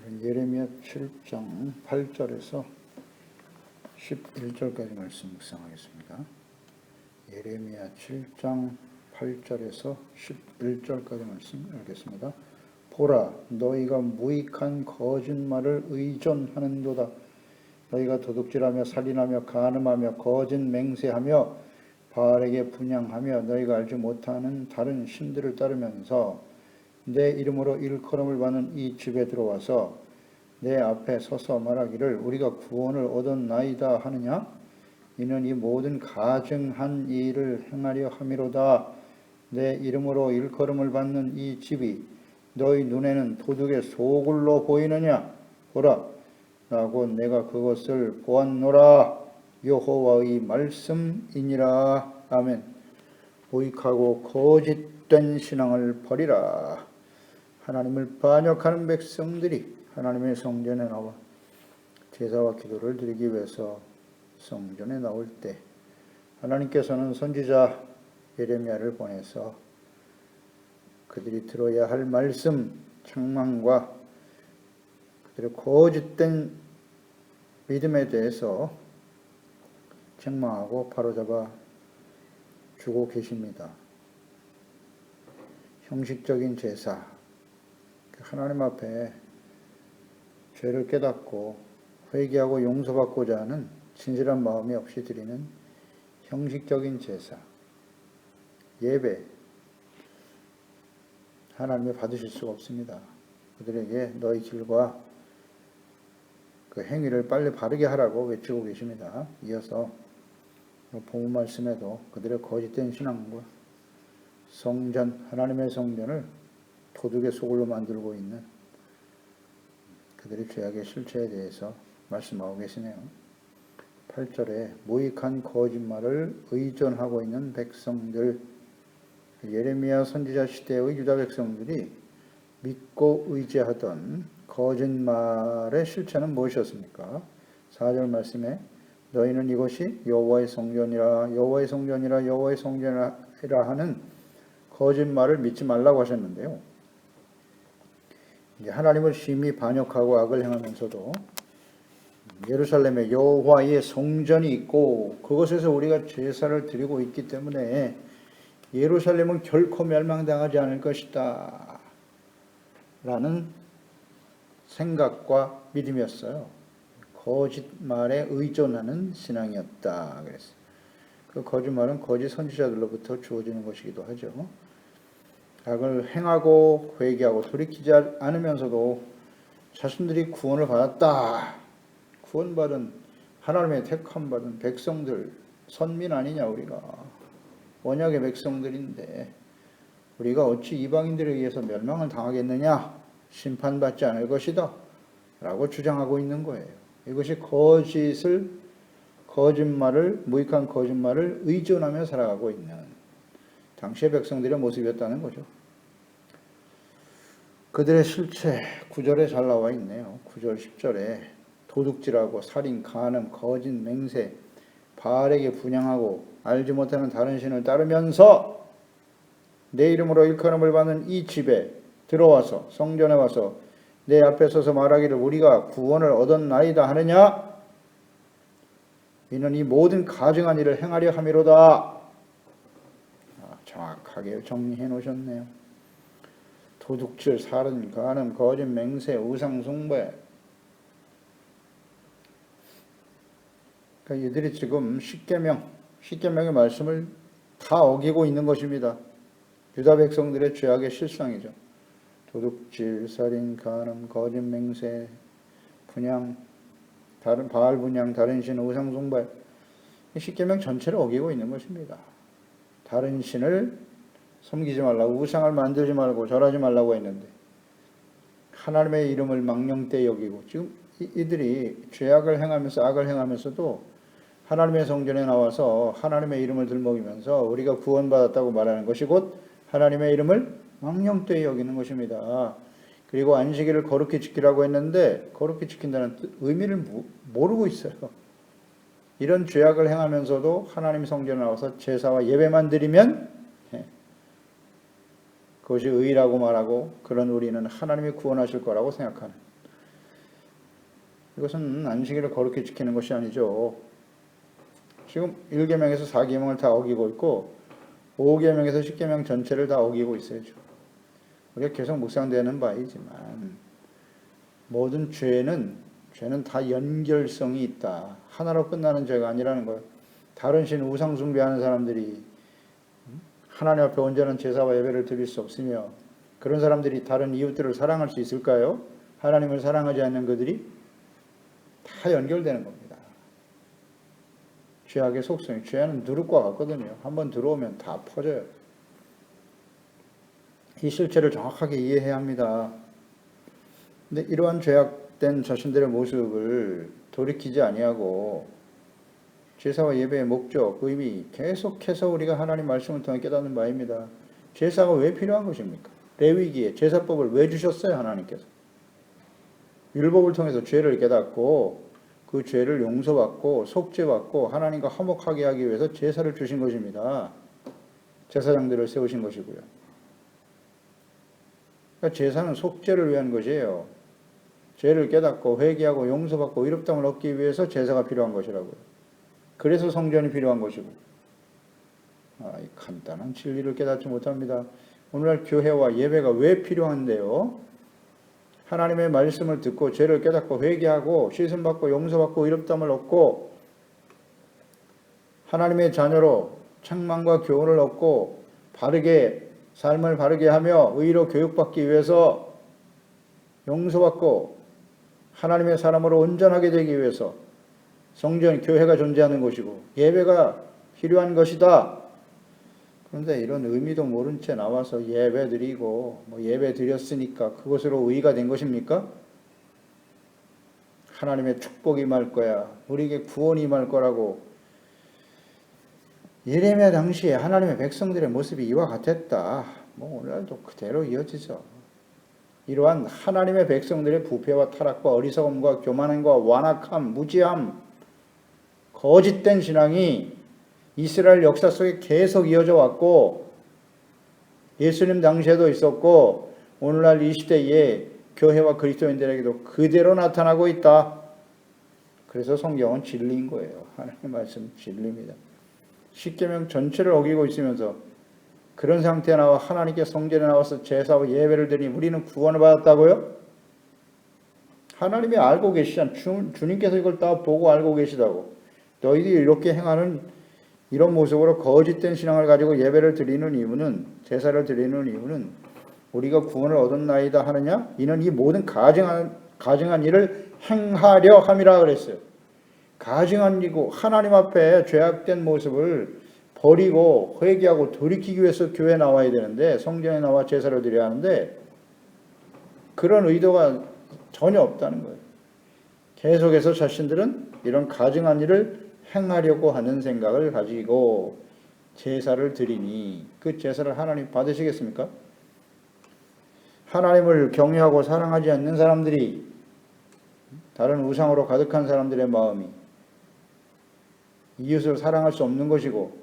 예레미야 7장 8절에서 11절까지 말씀 묵상하겠습니다. 예레미야 7장 8절에서 11절까지 말씀 읽겠습니다. 보라, 너희가 무익한 거짓말을 의존하는도다. 너희가 도둑질하며 살인하며 간음하며 거짓 맹세하며 바알에게 분향하며 너희가 알지 못하는 다른 신들을 따르면서 내 이름으로 일컬음을 받는 이 집에 들어와서 내 앞에 서서 말하기를 우리가 구원을 얻었나이다 하느냐? 이는 이 모든 가증한 일을 행하려 함이로다. 내 이름으로 일컬음을 받는 이 집이 너희 눈에는 도둑의 소굴로 보이느냐? 보라, 라고 내가 그것을 보았노라. 여호와의 말씀이니라. 아멘. 무익하고 거짓된 신앙을 버리라. 하나님을 반역하는 백성들이 하나님의 성전에 나와 제사와 기도를 드리기 위해서 성전에 나올 때 하나님께서는 선지자 예레미야를 보내서 그들이 들어야 할 말씀, 책망과 그들의 거짓된 믿음에 대해서 책망하고 바로잡아 주고 계십니다. 형식적인 제사, 하나님 앞에 죄를 깨닫고 회개하고 용서받고자 하는 진실한 마음이 없이 드리는 형식적인 제사, 예배, 하나님이 받으실 수가 없습니다. 그들에게 너희 길과 그 행위를 빨리 바르게 하라고 외치고 계십니다. 이어서 본문 말씀에도 그들의 거짓된 신앙과 성전, 하나님의 성전을 도둑의 소굴로 만들고 있는 그들의 죄악의 실체에 대해서 말씀하고 계시네요. 8절에 무익한 거짓말을 의존하고 있는 백성들, 예레미야 선지자 시대의 유다 백성들이 믿고 의지하던 거짓말의 실체는 무엇이었습니까? 4절 말씀에 너희는 이것이 여호와의 성전이라 여호와의 성전이라 여호와의 성전이라 하는 거짓말을 믿지 말라고 하셨는데요. 이제 하나님을 심히 반역하고 악을 행하면서도 예루살렘에 여호와의 성전이 있고 그곳에서 우리가 제사를 드리고 있기 때문에 예루살렘은 결코 멸망당하지 않을 것이다 라는 생각과 믿음이었어요. 거짓말에 의존하는 신앙이었다 그랬어요. 그 거짓말은 거짓 선지자들로부터 주어지는 것이기도 하죠. 악을 행하고 회개하고 돌이키지 않으면서도 자신들이 구원을 받았다. 구원받은 하나님의 택함받은 백성들, 선민 아니냐 우리가. 언약의 백성들인데 우리가 어찌 이방인들에 의해서 멸망을 당하겠느냐. 심판받지 않을 것이다. 라고 주장하고 있는 거예요. 이것이 거짓말을, 무익한 거짓말을 의존하며 살아가고 있는 당시의 백성들의 모습이었다는 거죠. 그들의 실체 9절에 잘 나와 있네요. 9절 10절에 도둑질하고 살인, 간음, 거짓 맹세, 바알에게 분향하고 알지 못하는 다른 신을 따르면서 내 이름으로 일컬음을 받는 이 집에 들어와서 성전에 와서 내 앞에 서서 말하기를 우리가 구원을 얻었나이다 하느냐? 이는 이 모든 가증한 일을 행하려 함이로다. 정확하게 정리해 놓으셨네요. 도둑질, 살인, 간음, 거짓 맹세, 우상 숭배. 그러니까 이들이 지금 십계명의 말씀을 다 어기고 있는 것입니다. 유다 백성들의 죄악의 실상이죠. 도둑질, 살인, 간음, 거짓 맹세, 분향, 다른 바알 분향, 다른 신, 우상 숭배. 십계명 전체를 어기고 있는 것입니다. 다른 신을 섬기지 말라고, 우상을 만들지 말고 절하지 말라고 했는데 하나님의 이름을 망령되이 여기고 지금 이들이 죄악을 행하면서 악을 행하면서도 하나님의 성전에 나와서 하나님의 이름을 들먹이면서 우리가 구원받았다고 말하는 것이 곧 하나님의 이름을 망령되이 여기는 것입니다. 그리고 안식일을 거룩히 지키라고 했는데 거룩히 지킨다는 의미를 모르고 있어요. 이런 죄악을 행하면서도 하나님 성전에 나와서 제사와 예배만 드리면 그것이 의라고 말하고 그런 우리는 하나님이 구원하실 거라고 생각하는 이것은 안식일을 거룩히 지키는 것이 아니죠. 지금 1계명에서 4계명을 다 어기고 있고 5계명에서 10계명 전체를 다 어기고 있어요. 우리가 계속 묵상되는 바이지만 모든 죄는 다 연결성이 있다. 하나로 끝나는 죄가 아니라는 거예요. 다른 신 우상 숭배하는 사람들이 하나님 앞에 온전한 제사와 예배를 드릴 수 없으며 그런 사람들이 다른 이웃들을 사랑할 수 있을까요? 하나님을 사랑하지 않는 그들이 다 연결되는 겁니다. 죄악의 속성이 죄는 누룩과 같거든요. 한번 들어오면 다 퍼져요. 이 실체를 정확하게 이해해야 합니다. 근데 이러한 죄악된 자신들의 모습을 돌이키지 아니하고 제사와 예배의 목적, 의미 계속해서 우리가 하나님 말씀을 통해 깨닫는 바입니다. 제사가 왜 필요한 것입니까? 레위기에 제사법을 왜 주셨어요? 하나님께서. 율법을 통해서 죄를 깨닫고 그 죄를 용서받고 속죄받고 하나님과 화목하게 하기 위해서 제사를 주신 것입니다. 제사장들을 세우신 것이고요. 그러니까 제사는 속죄를 위한 것이에요. 죄를 깨닫고 회개하고 용서받고 의롭다함을 얻기 위해서 제사가 필요한 것이라고요. 그래서 성전이 필요한 것이고. 이 간단한 진리를 깨닫지 못합니다. 오늘날 교회와 예배가 왜 필요한데요? 하나님의 말씀을 듣고 죄를 깨닫고 회개하고 씻음받고 용서받고 의롭다함을 얻고 하나님의 자녀로 책망과 교훈을 얻고 바르게 삶을 바르게 하며 의로 교육받기 위해서 용서받고 하나님의 사람으로 온전하게 되기 위해서 성전, 교회가 존재하는 것이고 예배가 필요한 것이다. 그런데 이런 의미도 모른 채 나와서 예배 드리고 예배 드렸으니까 그것으로 의가 된 것입니까? 하나님의 축복이 임할 거야. 우리에게 구원이 임할 거라고. 예레미야 당시에 하나님의 백성들의 모습이 이와 같았다. 오늘날도 그대로 이어지죠. 이러한 하나님의 백성들의 부패와 타락과 어리석음과 교만함과 완악함, 무지함, 거짓된 신앙이 이스라엘 역사 속에 계속 이어져 왔고 예수님 당시에도 있었고 오늘날 이 시대에 교회와 그리스도인들에게도 그대로 나타나고 있다. 그래서 성경은 진리인 거예요. 하나님의 말씀 진리입니다. 십계명 전체를 어기고 있으면서 그런 상태에 나와 하나님께 성전에 나와서 제사와 예배를 드리니 우리는 구원을 받았다고요? 하나님이 알고 계시잖아요. 주님께서 이걸 다 보고 알고 계시다고. 너희들이 이렇게 행하는 이런 모습으로 거짓된 신앙을 가지고 예배를 드리는 이유는 제사를 드리는 이유는 우리가 구원을 얻었나이다 하느냐? 이는 이 모든 가증한 일을 행하려 함이라 그랬어요. 가증한 일이고 하나님 앞에 죄악된 모습을 버리고 회개하고 돌이키기 위해서 교회에 나와야 되는데 성전에 나와 제사를 드려야 하는데 그런 의도가 전혀 없다는 거예요. 계속해서 자신들은 이런 가증한 일을 행하려고 하는 생각을 가지고 제사를 드리니 그 제사를 하나님 받으시겠습니까? 하나님을 경외하고 사랑하지 않는 사람들이 다른 우상으로 가득한 사람들의 마음이 이웃을 사랑할 수 없는 것이고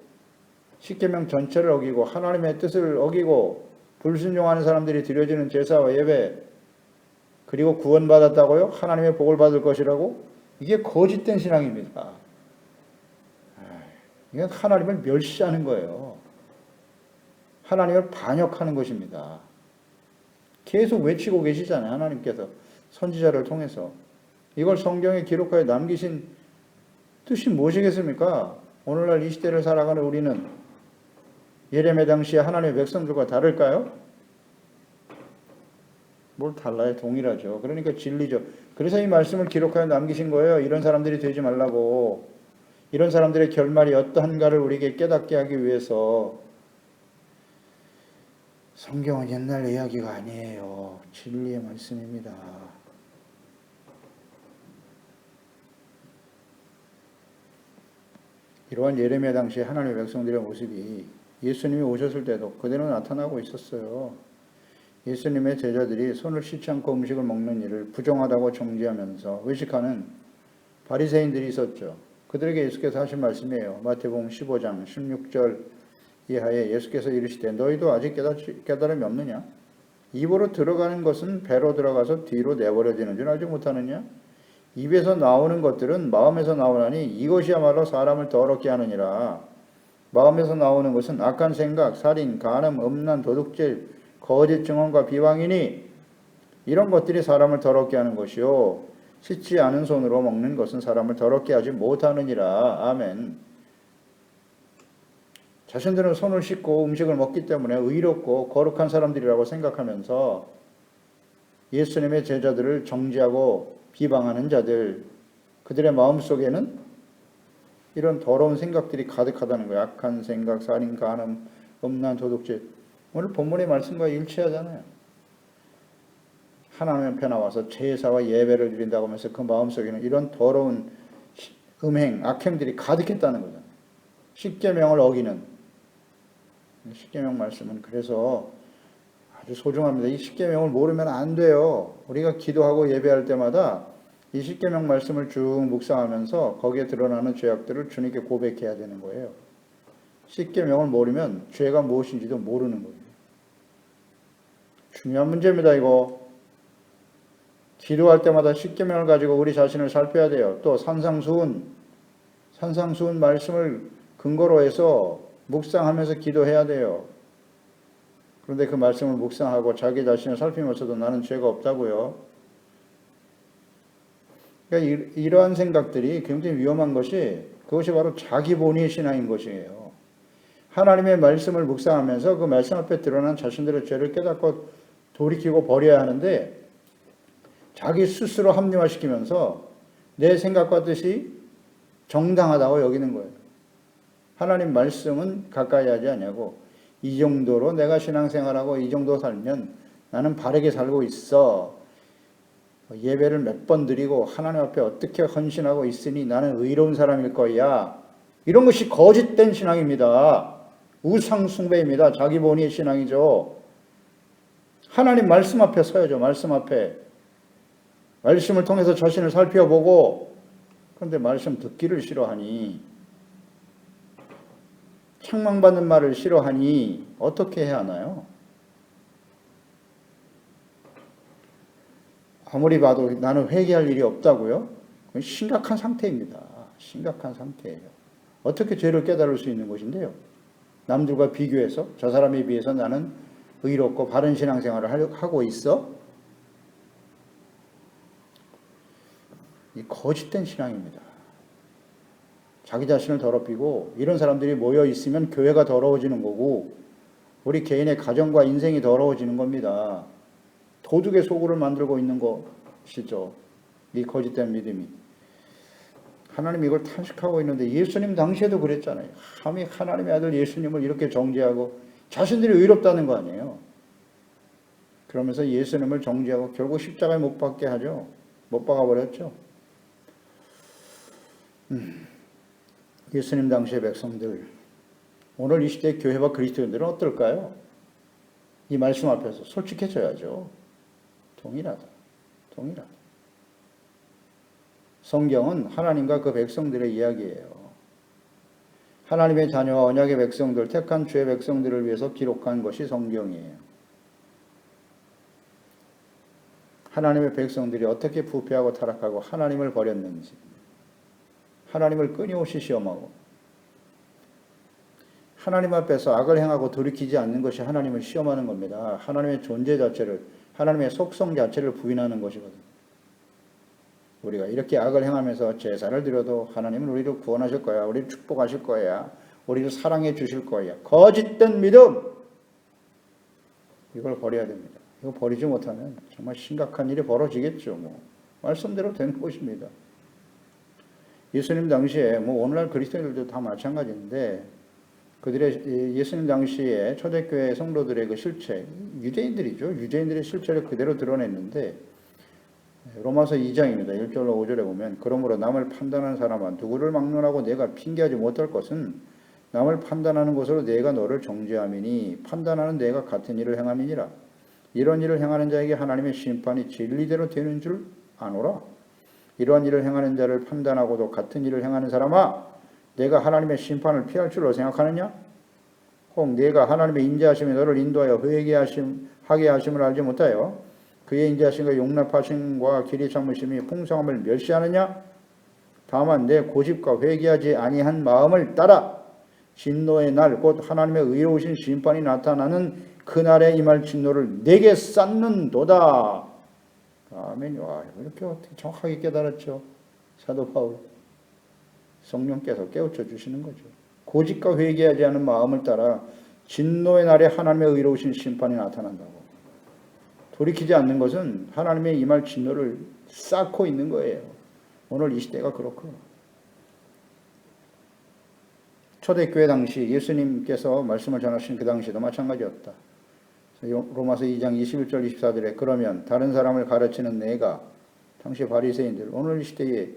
십계명 전체를 어기고 하나님의 뜻을 어기고 불순종하는 사람들이 드려지는 제사와 예배 그리고 구원받았다고요? 하나님의 복을 받을 것이라고? 이게 거짓된 신앙입니다. 이건 하나님을 멸시하는 거예요. 하나님을 반역하는 것입니다. 계속 외치고 계시잖아요. 하나님께서 선지자를 통해서. 이걸 성경에 기록하여 남기신 뜻이 무엇이겠습니까? 오늘날 이 시대를 살아가는 우리는 예레미야 당시에 하나님의 백성들과 다를까요? 뭘 달라요? 동일하죠. 그러니까 진리죠. 그래서 이 말씀을 기록하여 남기신 거예요. 이런 사람들이 되지 말라고. 이런 사람들의 결말이 어떠한가를 우리에게 깨닫게 하기 위해서. 성경은 옛날 이야기가 아니에요. 진리의 말씀입니다. 이러한 예레미야 당시에 하나님의 백성들의 모습이 예수님이 오셨을 때도 그대로 나타나고 있었어요. 예수님의 제자들이 손을 씻지 않고 음식을 먹는 일을 부정하다고 정죄하면서 의식하는 바리새인들이 있었죠. 그들에게 예수께서 하신 말씀이에요. 마태복음 15장 16절 이하에 예수께서 이르시되 너희도 아직 깨달음이 없느냐? 입으로 들어가는 것은 배로 들어가서 뒤로 내버려지는 줄 알지 못하느냐? 입에서 나오는 것들은 마음에서 나오나니 이것이야말로 사람을 더럽게 하느니라. 마음에서 나오는 것은 악한 생각, 살인, 간음, 음란, 도둑질, 거짓 증언과 비방이니 이런 것들이 사람을 더럽게 하는 것이요 씻지 않은 손으로 먹는 것은 사람을 더럽게 하지 못하느니라. 아멘. 자신들은 손을 씻고 음식을 먹기 때문에 의롭고 거룩한 사람들이라고 생각하면서 예수님의 제자들을 정죄하고 비방하는 자들, 그들의 마음속에는 이런 더러운 생각들이 가득하다는 거예요. 악한 생각, 살인, 간음, 음란, 도둑질. 오늘 본문의 말씀과 일치하잖아요. 하나님 앞에 나와서 제사와 예배를 드린다고 하면서 그 마음속에는 이런 더러운 음행, 악행들이 가득했다는 거죠. 십계명을 어기는 십계명 말씀은 그래서 아주 소중합니다. 이 십계명을 모르면 안 돼요. 우리가 기도하고 예배할 때마다 이 십계명 말씀을 쭉 묵상하면서 거기에 드러나는 죄악들을 주님께 고백해야 되는 거예요. 십계명을 모르면 죄가 무엇인지도 모르는 거예요. 중요한 문제입니다. 이거 기도할 때마다 십계명을 가지고 우리 자신을 살펴야 돼요. 또 산상수훈 말씀을 근거로 해서 묵상하면서 기도해야 돼요. 그런데 그 말씀을 묵상하고 자기 자신을 살피면서도 나는 죄가 없다고요. 그러니까 이러한 생각들이 굉장히 위험한 것이 그것이 바로 자기 본위의 신앙인 것이에요. 하나님의 말씀을 묵상하면서 그 말씀 앞에 드러난 자신들의 죄를 깨닫고 돌이키고 버려야 하는데 자기 스스로 합리화시키면서 내 생각과 뜻이 정당하다고 여기는 거예요. 하나님 말씀은 가까이 하지 않냐고 이 정도로 내가 신앙생활하고 이 정도 살면 나는 바르게 살고 있어. 예배를 몇 번 드리고 하나님 앞에 어떻게 헌신하고 있으니 나는 의로운 사람일 거야. 이런 것이 거짓된 신앙입니다. 우상 숭배입니다. 자기 본위의 신앙이죠. 하나님 말씀 앞에 서야죠. 말씀 앞에. 말씀을 통해서 자신을 살펴보고 그런데 말씀 듣기를 싫어하니 책망받는 말을 싫어하니 어떻게 해야 하나요? 아무리 봐도 나는 회개할 일이 없다고요? 그건 심각한 상태입니다. 심각한 상태예요. 어떻게 죄를 깨달을 수 있는 것인데요? 남들과 비교해서 저 사람에 비해서 나는 의롭고 바른 신앙생활을 하고 있어? 이 거짓된 신앙입니다. 자기 자신을 더럽히고 이런 사람들이 모여 있으면 교회가 더러워지는 거고 우리 개인의 가정과 인생이 더러워지는 겁니다. 도둑의 소굴을 만들고 있는 것이죠. 이 거짓된 믿음이. 하나님 이걸 탄식하고 있는데 예수님 당시에도 그랬잖아요. 감히 하나님의 아들 예수님을 이렇게 정죄하고 자신들이 의롭다는 거 아니에요. 그러면서 예수님을 정죄하고 결국 십자가에 못 박게 하죠. 못 박아버렸죠. 예수님 당시의 백성들, 오늘 이 시대의 교회와 그리스도인들은 어떨까요? 이 말씀 앞에서 솔직해져야죠. 동일하다. 성경은 하나님과 그 백성들의 이야기예요. 하나님의 자녀와 언약의 백성들, 택한 주의 백성들을 위해서 기록한 것이 성경이에요. 하나님의 백성들이 어떻게 부패하고 타락하고 하나님을 버렸는지, 하나님을 끊임없이 시험하고 하나님 앞에서 악을 행하고 돌이키지 않는 것이 하나님을 시험하는 겁니다. 하나님의 존재 자체를, 하나님의 속성 자체를 부인하는 것이거든요. 우리가 이렇게 악을 행하면서 제사를 드려도 하나님은 우리를 구원하실 거야. 우리를 축복하실 거야. 우리를 사랑해 주실 거야. 거짓된 믿음! 이걸 버려야 됩니다. 이거 버리지 못하면 정말 심각한 일이 벌어지겠죠. 말씀대로 되는 것입니다. 예수님 당시에 오늘날 그리스도인들도 다 마찬가지인데 그들의 예수님 당시에 초대교회 성도들의 그 실체, 유대인들이죠. 유대인들의 실체를 그대로 드러냈는데 로마서 2장입니다. 1절로 5절에 보면 그러므로 남을 판단하는 사람아 누구를 막론하고 내가 핑계하지 못할 것은 남을 판단하는 것으로 내가 너를 정죄함이니 판단하는 내가 같은 일을 행함이니라. 이런 일을 행하는 자에게 하나님의 심판이 진리대로 되는 줄 아노라. 이러한 일을 행하는 자를 판단하고도 같은 일을 행하는 사람아 내가 하나님의 심판을 피할 줄로 생각하느냐? 혹 내가 하나님의 인자하심이 너를 인도하여 회개하게 하심을 알지 못하여 그의 인자하심과 용납하심과 길이 참으심이 풍성함을 멸시하느냐? 다만 내 고집과 회개하지 아니한 마음을 따라 진노의 날 곧 하나님의 의로우신 심판이 나타나는 그날에 임할 진노를 내게 쌓는도다. 아멘. 와, 이렇게 어떻게 정확하게 깨달았죠? 사도 바울. 성령께서 깨우쳐 주시는 거죠. 고집과 회개하지 않은 마음을 따라 진노의 날에 하나님의 의로우신 심판이 나타난다고. 돌이키지 않는 것은 하나님의 임할 진노를 쌓고 있는 거예요. 오늘 이 시대가 그렇고. 초대교회 당시 예수님께서 말씀을 전하신 그 당시도 마찬가지였다. 로마서 2장 21절 24절에 그러면 다른 사람을 가르치는 내가, 당시 바리새인들, 오늘 이 시대의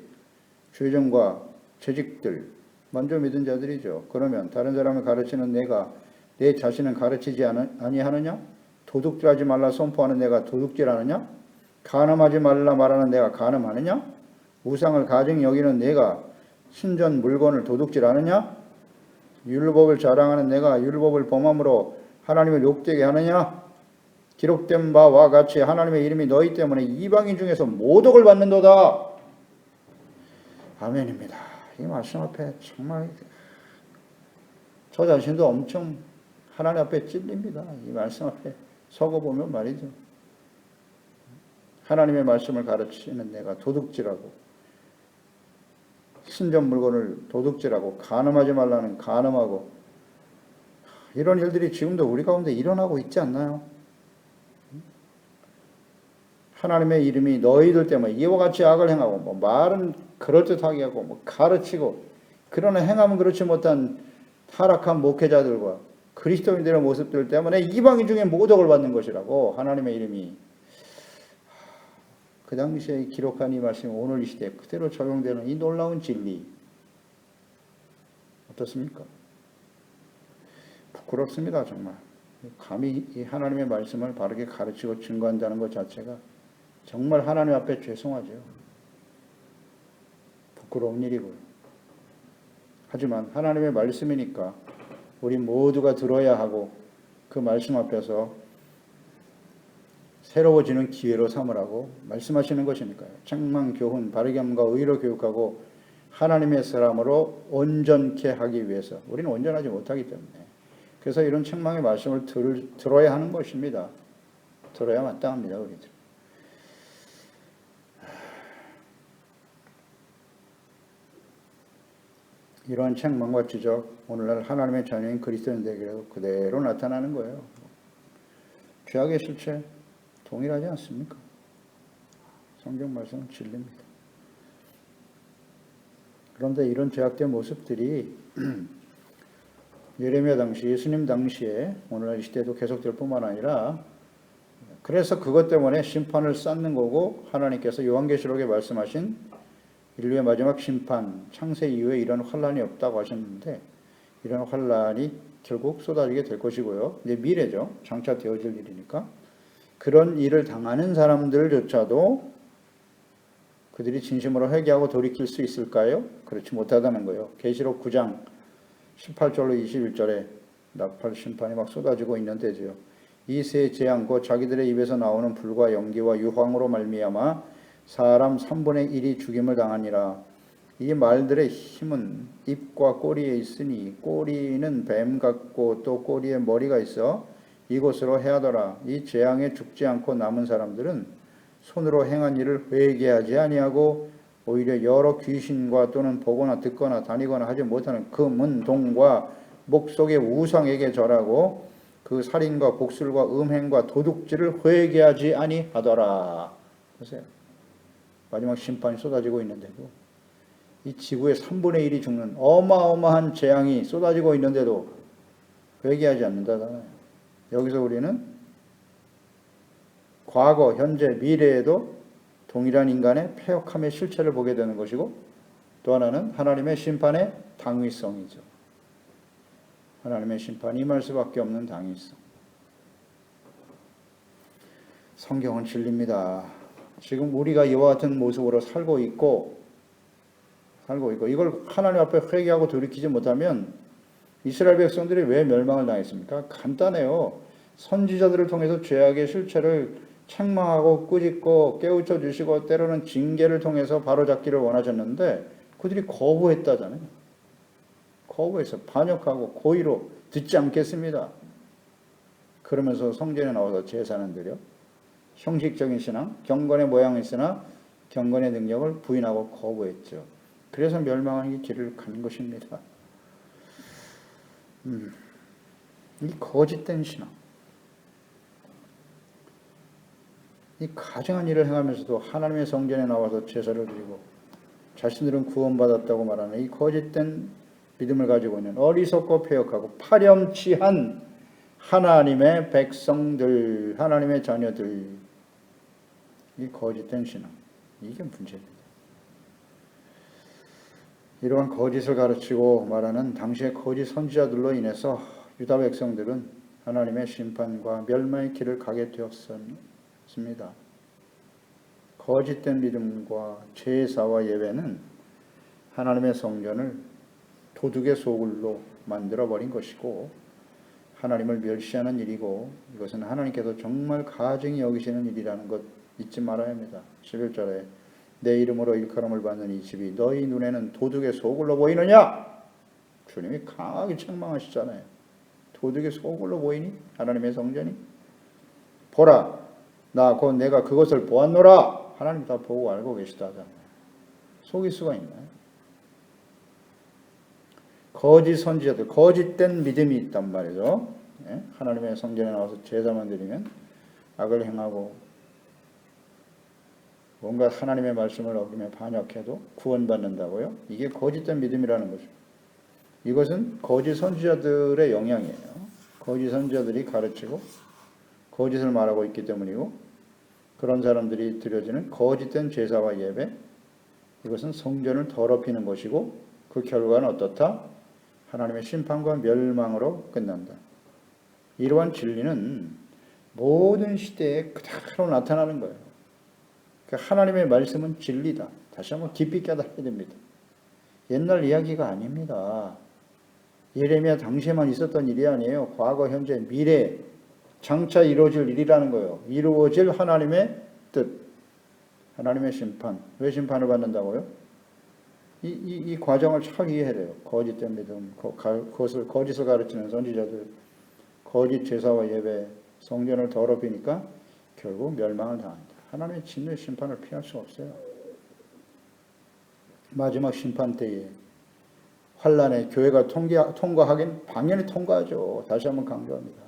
주의정과 재직들, 먼저 믿은 자들이죠. 그러면 다른 사람을 가르치는 내가 내 자신은 가르치지 아니하느냐? 도둑질하지 말라 선포하는 내가 도둑질하느냐? 간음하지 말라 말하는 내가 간음하느냐? 우상을 가증 여기는 내가 신전 물건을 도둑질하느냐? 율법을 자랑하는 내가 율법을 범함으로 하나님을 욕되게 하느냐? 기록된 바와 같이 하나님의 이름이 너희 때문에 이방인 중에서 모독을 받는도다. 아멘입니다. 이 말씀 앞에 정말 저 자신도 엄청 하나님 앞에 찔립니다. 이 말씀 앞에 서고 보면 말이죠. 하나님의 말씀을 가르치는 내가 도둑질하고 신전 물건을 도둑질하고 간음하지 말라는 간음하고, 이런 일들이 지금도 우리 가운데 일어나고 있지 않나요? 하나님의 이름이 너희들 때문에 이와 같이 악을 행하고, 뭐 말은 그럴듯하게 하고, 뭐 가르치고, 그러나 행함은 그렇지 못한 타락한 목회자들과 그리스도인들의 모습들 때문에 이방인 중에 모독을 받는 것이라고. 하나님의 이름이 그 당시에 기록한 이 말씀이 오늘 이 시대에 그대로 적용되는 이 놀라운 진리, 어떻습니까? 부끄럽습니다. 정말. 감히 이 하나님의 말씀을 바르게 가르치고 증거한다는 것 자체가 정말 하나님 앞에 죄송하죠. 부끄러운 일이고요. 하지만 하나님의 말씀이니까 우리 모두가 들어야 하고, 그 말씀 앞에서 새로워지는 기회로 삼으라고 말씀하시는 것이니까요. 책망, 교훈, 바르게 함과 의로 교육하고 하나님의 사람으로 온전케 하기 위해서. 우리는 온전하지 못하기 때문에. 그래서 이런 책망의 말씀을 들어야 하는 것입니다. 들어야 마땅합니다. 우리들. 이러한 책망과 지적, 오늘날 하나님의 자녀인 그리스도인들에게도 그대로 나타나는 거예요. 죄악의 실체 동일하지 않습니까? 성경 말씀은 진리입니다. 그런데 이런 죄악된 모습들이 예레미야 당시, 예수님 당시에 오늘날 이 시대도 계속될 뿐만 아니라, 그래서 그것 때문에 심판을 쌓는 거고, 하나님께서 요한계시록에 말씀하신 인류의 마지막 심판, 창세 이후에 이런 환란이 없다고 하셨는데, 이런 환란이 결국 쏟아지게 될 것이고요. 이제 미래죠. 장차 되어질 일이니까. 그런 일을 당하는 사람들조차도 그들이 진심으로 회개하고 돌이킬 수 있을까요? 그렇지 못하다는 거예요. 계시록 9장 18절로 21절에 나팔 심판이 막 쏟아지고 있는 때죠. 이 세 재앙 곧 자기들의 입에서 나오는 불과 연기와 유황으로 말미암아 사람 3분의 1이 죽임을 당하니라. 이 말들의 힘은 입과 꼬리에 있으니 꼬리는 뱀 같고 또 꼬리에 머리가 있어 이곳으로 해하더라. 이 재앙에 죽지 않고 남은 사람들은 손으로 행한 일을 회개하지 아니하고 오히려 여러 귀신과 또는 보거나 듣거나 다니거나 하지 못하는 금은 동과 목 속의 우상에게 절하고 그 살인과 복술과 음행과 도둑질을 회개하지 아니하더라. 보세요. 마지막 심판이 쏟아지고 있는데도 이 지구의 3분의 1이 죽는 어마어마한 재앙이 쏟아지고 있는데도 회개하지 않는다잖아요. 여기서 우리는 과거, 현재, 미래에도 동일한 인간의 패역함의 실체를 보게 되는 것이고, 또 하나는 하나님의 심판의 당위성이죠. 하나님의 심판이 임할 수밖에 없는 당위성. 성경은 진리입니다. 지금 우리가 이와 같은 모습으로 살고 있고 이걸 하나님 앞에 회개하고 돌이키지 못하면 이스라엘 백성들이 왜 멸망을 당했습니까? 간단해요. 선지자들을 통해서 죄악의 실체를 책망하고 꾸짖고 깨우쳐 주시고 때로는 징계를 통해서 바로잡기를 원하셨는데 그들이 거부했다잖아요. 거부해서 반역하고 고의로 듣지 않겠습니다. 그러면서 성전에 나와서 제사는 드려 형식적인 신앙, 경건의 모양이 있으나 경건의 능력을 부인하고 거부했죠. 그래서 멸망의 길을 간 것입니다. 이 거짓된 신앙, 이 가증한 일을 행하면서도 하나님의 성전에 나와서 제사를 드리고 자신들은 구원받았다고 말하는 이 거짓된 믿음을 가지고 있는 어리석고 패역하고 파렴치한 하나님의 백성들, 하나님의 자녀들, 이 거짓된 신앙, 이게 문제입니다. 이러한 거짓을 가르치고 말하는 당시의 거짓 선지자들로 인해서 유다 백성들은 하나님의 심판과 멸망의 길을 가게 되었습니다. 거짓된 믿음과 제사와 예배는 하나님의 성전을 도둑의 소굴로 만들어버린 것이고 하나님을 멸시하는 일이고 이것은 하나님께서 정말 가증히 여기시는 일이라는 것 잊지 말아야 합니다. 11절에 내 이름으로 일컬음을 받는 이 집이 너희 눈에는 도둑의 소굴로 보이느냐? 주님이 강하게 책망하시잖아요. 도둑의 소굴로 보이니? 하나님의 성전이? 보라, 나 곧 내가 그것을 보았노라. 하나님 다 보고 알고 계시다잖아요. 속일 수가 있나요? 거짓 선지자들, 거짓된 믿음이 있단 말이죠. 하나님의 성전에 나와서 제사만 드리면 악을 행하고 뭔가 하나님의 말씀을 어기며 반역해도 구원받는다고요? 이게 거짓된 믿음이라는 거죠. 이것은 거짓 선지자들의 영향이에요. 거짓 선지자들이 가르치고 거짓을 말하고 있기 때문이고 그런 사람들이 드려지는 거짓된 제사와 예배, 이것은 성전을 더럽히는 것이고 그 결과는 어떻다? 하나님의 심판과 멸망으로 끝난다. 이러한 진리는 모든 시대에 그대로 나타나는 거예요. 그러니까 하나님의 말씀은 진리다. 다시 한번 깊이 깨달아야 됩니다. 옛날 이야기가 아닙니다. 예레미야 당시에만 있었던 일이 아니에요. 과거, 현재, 미래, 장차 이루어질 일이라는 거예요. 이루어질 하나님의 뜻, 하나님의 심판. 왜 심판을 받는다고요? 이 과정을 잘 이해해야 돼요. 거짓된 믿음, 거짓을 가르치는 선지자들, 거짓 제사와 예배, 성전을 더럽히니까 결국 멸망을 당한다. 하나님의 진노의 심판을 피할 수 없어요. 마지막 심판 때에 환란에 교회가 통과하긴 당연히 통과하죠. 다시 한번 강조합니다.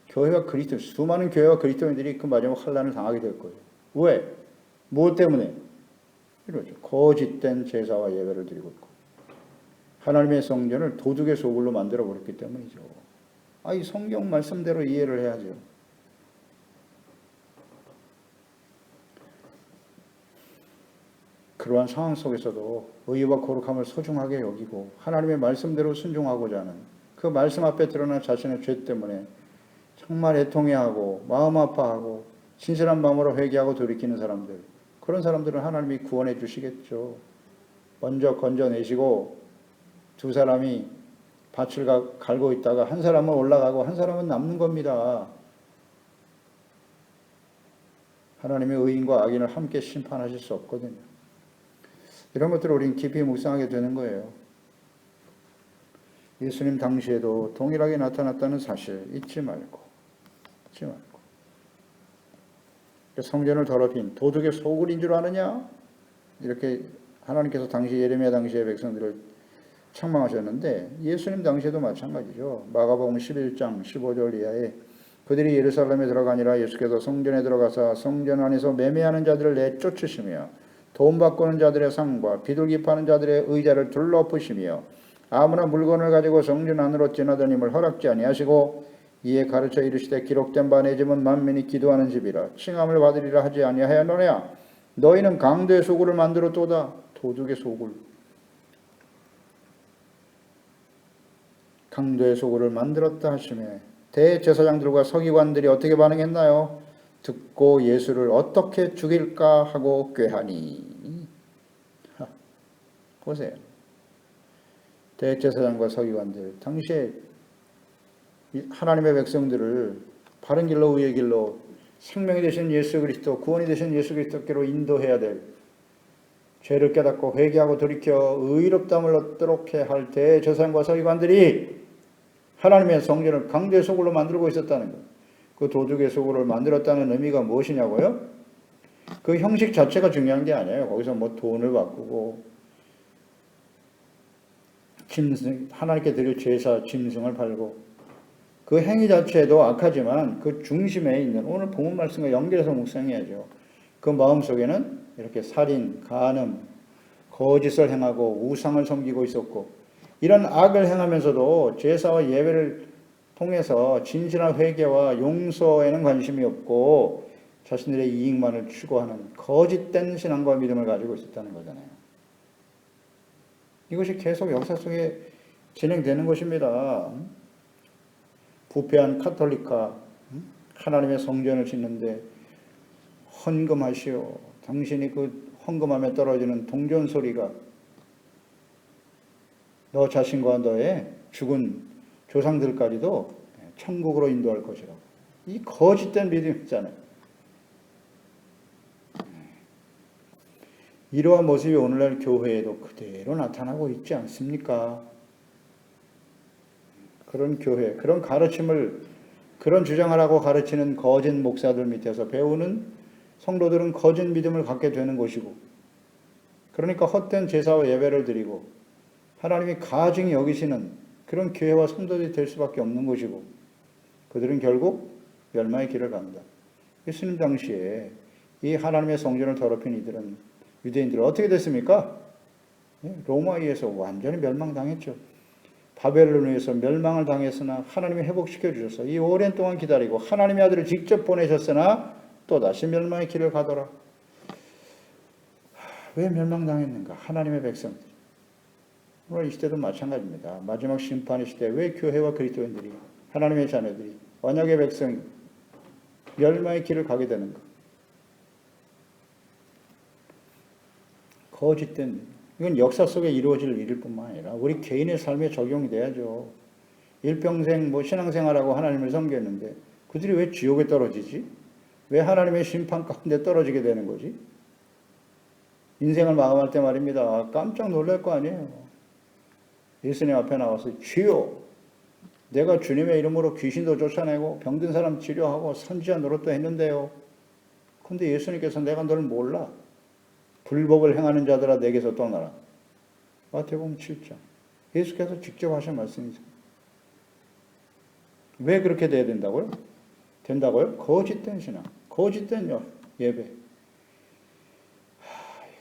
교회와 그리스도, 수많은 교회와 그리스도인들이 그 마지막 환란을 당하게 될 거예요. 왜? 무엇 때문에? 이러죠. 거짓된 제사와 예배를 드리고 있고 하나님의 성전을 도둑의 소굴로 만들어 버렸기 때문이죠. 이 성경 말씀대로 이해를 해야죠. 그러한 상황 속에서도 의와 거룩함을 소중하게 여기고 하나님의 말씀대로 순종하고자 하는 그 말씀 앞에 드러난 자신의 죄 때문에 정말 애통해하고 마음 아파하고 진실한 마음으로 회개하고 돌이키는 사람들, 그런 사람들은 하나님이 구원해 주시겠죠. 먼저 건져내시고 두 사람이 밭을 갈고 있다가 한 사람은 올라가고 한 사람은 남는 겁니다. 하나님의 의인과 악인을 함께 심판하실 수 없거든요. 이런 것들을 우리는 깊이 묵상하게 되는 거예요. 예수님 당시에도 동일하게 나타났다는 사실 잊지 말고 성전을 더럽힌 도둑의 소굴인 줄 아느냐? 이렇게 하나님께서 당시 예레미야 당시의 백성들을 책망하셨는데 예수님 당시에도 마찬가지죠. 마가복음 11장 15절 이하에 그들이 예루살렘에 들어가니라 예수께서 성전에 들어가사 성전 안에서 매매하는 자들을 내쫓으시며 돈 바꾸는 자들의 상과 비둘기 파는 자들의 의자를 둘러엎으시며 아무나 물건을 가지고 성전 안으로 지나다님을 허락지 아니하시고 이에 가르쳐 이르시되 기록된 바 내 집은 만민이 기도하는 집이라 칭함을 받으리라 하지 아니하였느냐. 너희는 강도의 소굴을 만들었도다. 도둑의 소굴. 강도의 소굴을 만들었다 하시며 대제사장들과 서기관들이 어떻게 반응했나요? 듣고 예수를 어떻게 죽일까 하고 꾀하니. 보세요. 대제사장과 서기관들 당시에 하나님의 백성들을 바른 길로 의의 길로 생명이 되신 예수 그리스도, 구원이 되신 예수 그리스도께로 인도해야 될, 죄를 깨닫고 회개하고 돌이켜 의롭다함을 얻도록 해야 할 대제사장과 서기관들이 하나님의 성전을 강제 소굴로 만들고 있었다는 것. 그 도둑의 소굴을 만들었다는 의미가 무엇이냐고요? 그 형식 자체가 중요한 게 아니에요. 거기서 뭐 돈을 바꾸고 짐승, 하나님께 드릴 제사 짐승을 팔고, 그 행위 자체도 악하지만 그 중심에 있는, 오늘 본문 말씀과 연결해서 묵상해야죠. 그 마음속에는 이렇게 살인, 간음, 거짓을 행하고 우상을 섬기고 있었고, 이런 악을 행하면서도 제사와 예배를 통해서 진실한 회개와 용서에는 관심이 없고 자신들의 이익만을 추구하는 거짓된 신앙과 믿음을 가지고 있었다는 거잖아요. 이것이 계속 역사 속에 진행되는 것입니다. 부패한 카톨릭화, 하나님의 성전을 짓는데 헌금하시오. 당신이 그 헌금함에 떨어지는 동전 소리가 너 자신과 너의 죽은 조상들까지도 천국으로 인도할 것이라고. 이 거짓된 믿음이잖아요. 이러한 모습이 오늘날 교회에도 그대로 나타나고 있지 않습니까? 그런 교회, 그런 가르침을, 그런 주장을 하고 가르치는 거짓 목사들 밑에서 배우는 성도들은 거짓 믿음을 갖게 되는 것이고, 그러니까 헛된 제사와 예배를 드리고 하나님이 가증히 여기시는 그런 교회와 성도들이 될 수밖에 없는 것이고, 그들은 결국 멸망의 길을 갑니다. 예수님 당시에 이 하나님의 성전을 더럽힌 이들은, 유대인들은 어떻게 됐습니까? 로마에 의해서 완전히 멸망당했죠. 바벨론에 의해서 멸망을 당했으나 하나님이 회복시켜 주셔서 이 오랜 동안 기다리고 하나님의 아들을 직접 보내셨으나 또다시 멸망의 길을 가더라. 왜 멸망당했는가? 하나님의 백성들. 오늘 이 시대도 마찬가지입니다. 마지막 심판의 시대, 왜 교회와 그리스도인들이, 하나님의 자녀들이, 언약의 백성이 멸망의 길을 가게 되는가? 거짓된, 이건 역사 속에 이루어질 일일 뿐만 아니라 우리 개인의 삶에 적용이 돼야죠. 일평생 신앙생활하고 하나님을 섬겼는데 그들이 왜 지옥에 떨어지지? 왜 하나님의 심판 가운데 떨어지게 되는 거지? 인생을 마감할 때 말입니다. 깜짝 놀랄 거 아니에요. 예수님 앞에 나와서 주여, 내가 주님의 이름으로 귀신도 쫓아내고 병든 사람 치료하고 선지자 노릇도 했는데요. 근데 예수님께서 내가 널 몰라. 불법을 행하는 자들아 내게서 떠나라. 마태복음 7장. 예수께서 직접 하신 말씀이죠. 왜 그렇게 돼야 된다고요? 거짓된 신앙, 거짓된 예배.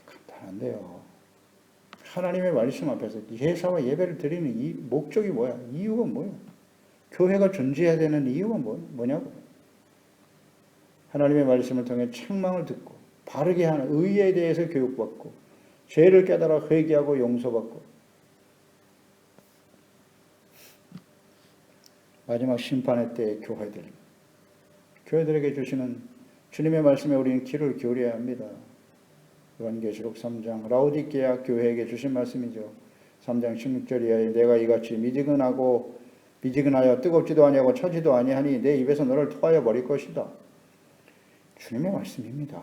간단한데요. 하나님의 말씀 앞에서 제사와 예배를 드리는 이 목적이 뭐야? 이유가 뭐야? 교회가 존재해야 되는 이유가 뭐냐고? 하나님의 말씀을 통해 책망을 듣고 바르게 하는 의에 대해서 교육받고 죄를 깨달아 회개하고 용서받고 마지막 심판의 때의 교회들에게 주시는 주님의 말씀에 우리는 귀를 기울여야 합니다. 요한계시록 3장 라오디게아 교회에게 주신 말씀이죠. 3장 16절에 내가 이같이 미지근하여 뜨겁지도 아니하고 차지도 아니하니 내 입에서 너를 토하여 버릴 것이다. 주님의 말씀입니다.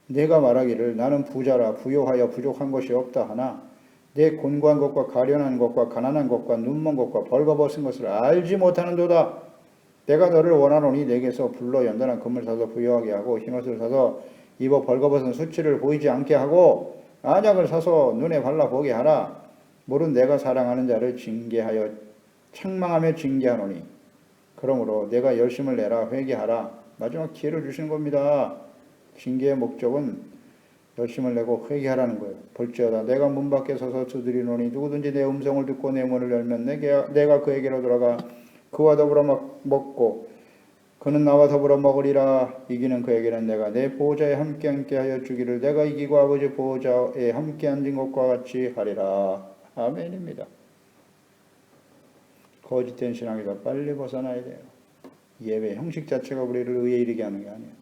내가 말하기를 나는 부자라 부요하여 부족한 것이 없다 하나 내 곤고한 것과 가련한 것과 가난한 것과 눈먼 것과 벌거벗은 것을 알지 못하는도다. 내가 너를 원하노니 내게서 불로 연단한 금을 사서 부요하게 하고 흰옷을 사서 입어 벌거벗은 수치를 보이지 않게 하고 안약을 사서 눈에 발라 보게 하라. 모른 내가 사랑하는 자를 징계하여 책망하며 징계하노니 그러므로 내가 열심을 내라 회개하라. 마지막 기회를 주시는 겁니다. 징계의 목적은 열심을 내고 회개하라는 거예요. 볼지어다 내가 문 밖에 서서 두드리노니 누구든지 내 음성을 듣고 내 문을 열면 내가 그에게로 들어가 그와 더불어 먹고 그는 나와 더불어 먹으리라. 이기는 그에게는 내가 내 보호자에 함께 하여 주기를 내가 이기고 아버지 보호자에 함께 앉은 것과 같이 하리라. 아멘입니다. 거짓된 신앙에서 빨리 벗어나야 돼요. 예배 형식 자체가 우리를 의에 이르게 하는 게 아니에요.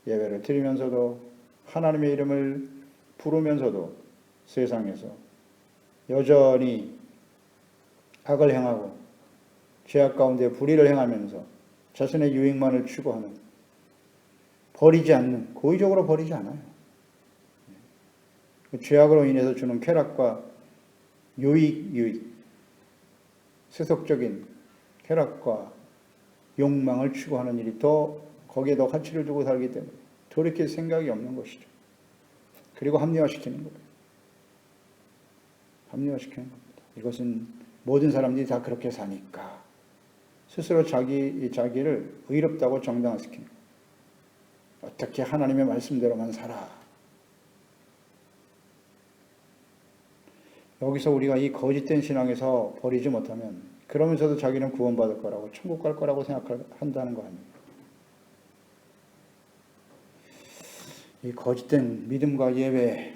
예배를 드리면서도 하나님의 이름을 부르면서도 세상에서 여전히 악을 행하고 죄악 가운데 불의를 행하면서 자신의 유익만을 추구하는, 버리지 않는, 고의적으로 버리지 않아요. 죄악으로 인해서 주는 쾌락과 유익, 세속적인 쾌락과 욕망을 추구하는 일이 거기에 더 가치를 두고 살기 때문에 돌이킬 생각이 없는 것이죠. 그리고 합리화시키는 겁니다. 합리화시키는 겁니다. 이것은 모든 사람들이 다 그렇게 사니까 스스로 자기를 의롭다고 정당화시키는 거예요. 어떻게 하나님의 말씀대로만 살아. 여기서 우리가 이 거짓된 신앙에서 버리지 못하면 그러면서도 자기는 구원받을 거라고 천국 갈 거라고 생각한다는 거 아닙니까? 이 거짓된 믿음과 예배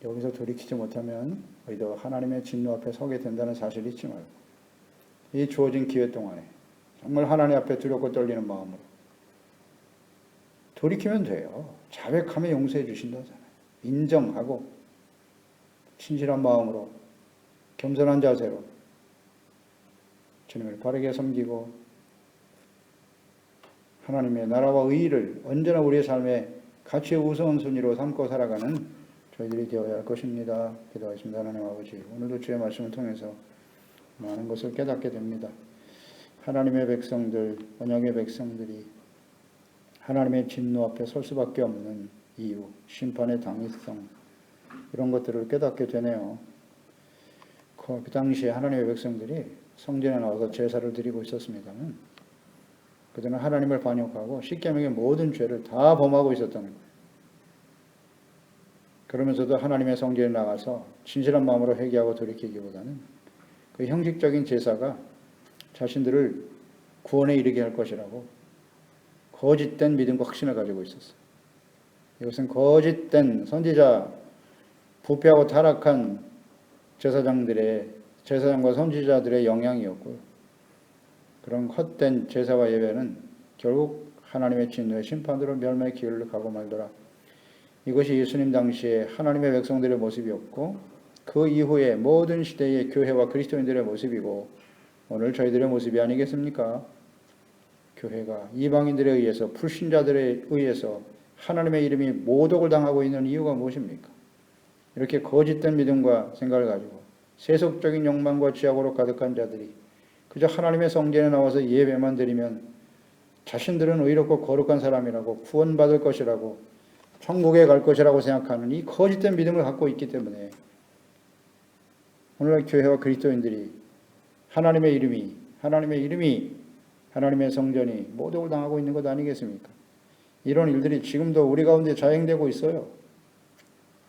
여기서 돌이키지 못하면 우리도 하나님의 진노 앞에 서게 된다는 사실을 잊지 말고 이 주어진 기회 동안에 정말 하나님 앞에 두렵고 떨리는 마음으로 돌이키면 돼요. 자백하며 용서해 주신다잖아요. 인정하고 진실한 마음으로 겸손한 자세로 주님을 바르게 섬기고 하나님의 나라와 의의를 언제나 우리의 삶의 가치의 우선순위로 삼고 살아가는 저희들이 되어야 할 것입니다. 기도하겠습니다. 하나님 아버지, 오늘도 주의 말씀을 통해서 많은 것을 깨닫게 됩니다. 하나님의 백성들, 언약의 백성들이 하나님의 진노 앞에 설 수밖에 없는 이유, 심판의 당위성, 이런 것들을 깨닫게 되네요. 그 당시에 하나님의 백성들이 성전에 나와서 제사를 드리고 있었습니다만 그들은 하나님을 반역하고 십계명의 모든 죄를 다 범하고 있었다는 거예요. 그러면서도 하나님의 성전에 나가서 진실한 마음으로 회개하고 돌이키기보다는 그 형식적인 제사가 자신들을 구원에 이르게 할 것이라고 거짓된 믿음과 확신을 가지고 있었어요. 이것은 거짓된 선지자, 부패하고 타락한 제사장과 선지자들의 영향이었고요. 그런 헛된 제사와 예배는 결국 하나님의 진노의 심판으로 멸망의 길을 가고 말더라. 이것이 예수님 당시에 하나님의 백성들의 모습이었고 그 이후에 모든 시대의 교회와 그리스도인들의 모습이고 오늘 저희들의 모습이 아니겠습니까? 교회가 이방인들에 의해서 불신자들에 의해서 하나님의 이름이 모독을 당하고 있는 이유가 무엇입니까? 이렇게 거짓된 믿음과 생각을 가지고 세속적인 욕망과 지약으로 가득한 자들이 그저 하나님의 성전에 나와서 예배만 드리면 자신들은 의롭고 거룩한 사람이라고 구원받을 것이라고 천국에 갈 것이라고 생각하는 이 거짓된 믿음을 갖고 있기 때문에 오늘날 교회와 그리스도인들이 하나님의 이름이 하나님의 성전이 모독을 당하고 있는 것 아니겠습니까? 이런 일들이 지금도 우리 가운데 자행되고 있어요.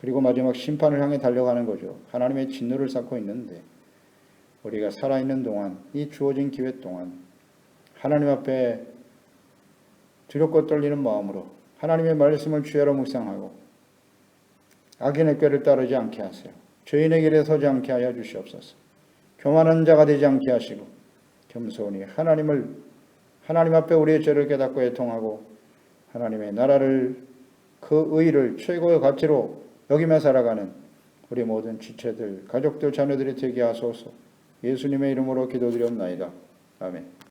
그리고 마지막 심판을 향해 달려가는 거죠. 하나님의 진노를 쌓고 있는데 우리가 살아있는 동안 이 주어진 기회 동안 하나님 앞에 두렵고 떨리는 마음으로 하나님의 말씀을 주야로 묵상하고 악인의 꾀를 따르지 않게 하세요. 죄인의 길에 서지 않게 하여 주시옵소서. 교만한 자가 되지 않게 하시고 겸손히 하나님 앞에 우리의 죄를 깨닫고 애통하고 하나님의 나라를 그 의를 최고의 가치로 여기며 살아가는 우리 모든 지체들, 가족들, 자녀들이 되게 하소서. 예수님의 이름으로 기도드리옵나이다. 아멘.